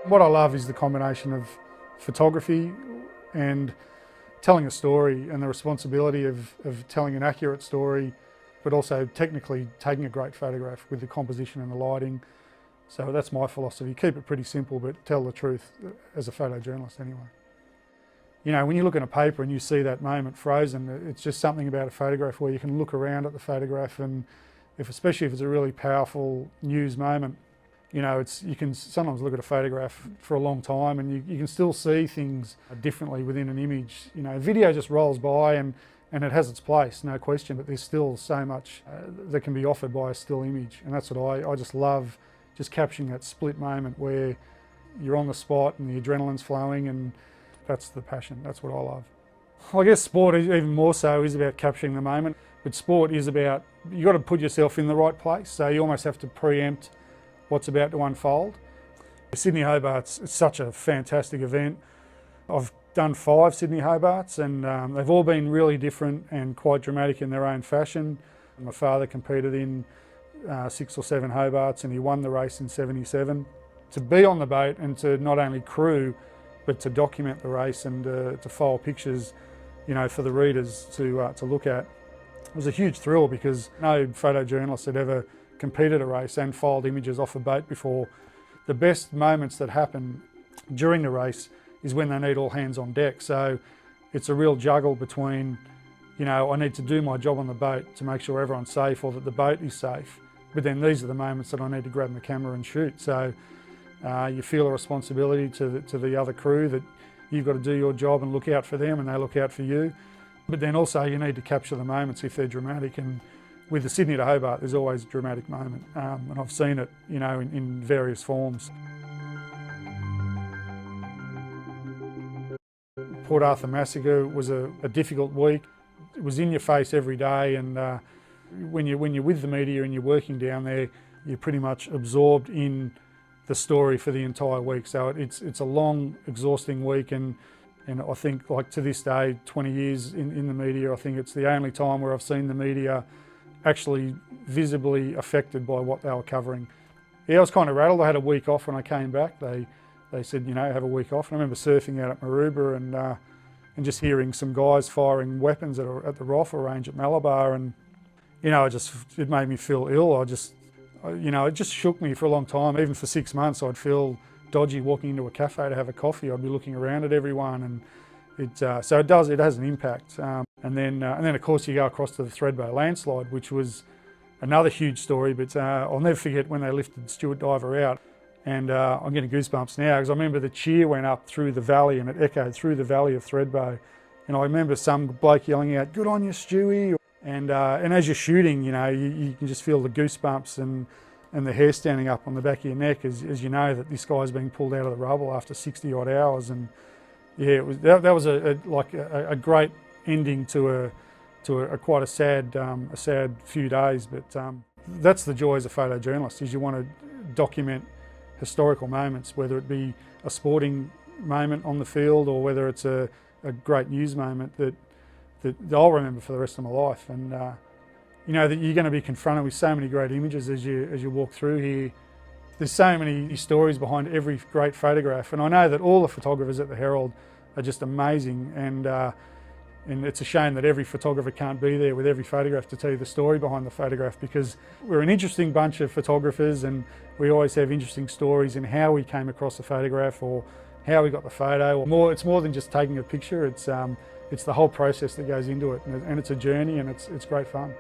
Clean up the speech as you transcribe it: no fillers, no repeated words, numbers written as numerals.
What I love is the combination of photography and telling a story, and the responsibility of telling an accurate story, but also technically taking a great photograph with the composition and the lighting. So that's my philosophy. Keep it pretty simple, but tell the truth as a photojournalist anyway. You know, when you look at a paper and you see that moment frozen, it's just something about a photograph where you can look around at the photograph, and especially if it's a really powerful news moment, you know, you can sometimes look at a photograph for a long time and you can still see things differently within an image. You know, video just rolls by and it has its place, no question, but there's still so much that can be offered by a still image. And that's what I just love, just capturing that split moment where you're on the spot and the adrenaline's flowing, and that's the passion, that's what I love. I guess sport, even more so, is about capturing the moment, but sport is about, you've got to put yourself in the right place, so you almost have to preempt what's about to unfold. Sydney Hobart's such a fantastic event. I've done 5 Sydney Hobarts, and they've all been really different and quite dramatic in their own fashion. My father competed in 6 or 7 Hobarts and he won the race in '77. To be on the boat and to not only crew but to document the race and to file pictures, you know, for the readers to look at, was a huge thrill, because no photojournalist had ever competed a race and filed images off a boat before. The best moments that happen during the race is when they need all hands on deck. So it's a real juggle between, you know, I need to do my job on the boat to make sure everyone's safe or that the boat is safe, but then these are the moments that I need to grab my camera and shoot. So you feel a responsibility to the other crew that you've got to do your job and look out for them and they look out for you. But then also you need to capture the moments if they're dramatic, and with the Sydney to Hobart there's always a dramatic moment, and I've seen it, you know, in various forms. Port Arthur massacre was a difficult week. It was in your face every day, and when you're with the media and you're working down there, you're pretty much absorbed in the story for the entire week. So it's a long, exhausting week, and I think, like, to this day, 20 years in the media, I think it's the only time where I've seen the media actually visibly affected by what they were covering. Yeah, I was kind of rattled. I had a week off when I came back. They said, you know, have a week off. And I remember surfing out at Maroubra and just hearing some guys firing weapons at the rifle range at Malabar, and, you know, it made me feel ill. You know, it just shook me for a long time. Even for 6 months, I'd feel dodgy walking into a cafe to have a coffee. I'd be looking around at everyone, and so it has an impact. And then of course you go across to the Thredbo landslide, which was another huge story. But I'll never forget when they lifted Stuart Diver out, and I'm getting goosebumps now because I remember the cheer went up through the valley and it echoed through the valley of Thredbo. And I remember some bloke yelling out, "Good on you, Stewie!" And as you're shooting, you know, you can just feel the goosebumps and the hair standing up on the back of your neck as you know that this guy's being pulled out of the rubble after 60 odd hours. And yeah, that was a great ending to quite a sad few days. But that's the joy as a photojournalist, is you want to document historical moments, whether it be a sporting moment on the field or whether it's a great news moment that I'll remember for the rest of my life. And you know that you're going to be confronted with so many great images as you walk through here. There's so many stories behind every great photograph, and I know that all the photographers at the Herald are just amazing, and it's a shame that every photographer can't be there with every photograph to tell you the story behind the photograph, because we're an interesting bunch of photographers and we always have interesting stories in how we came across a photograph or how we got the photo. It's more than just taking a picture, it's the whole process that goes into it, and it's a journey, and it's great fun.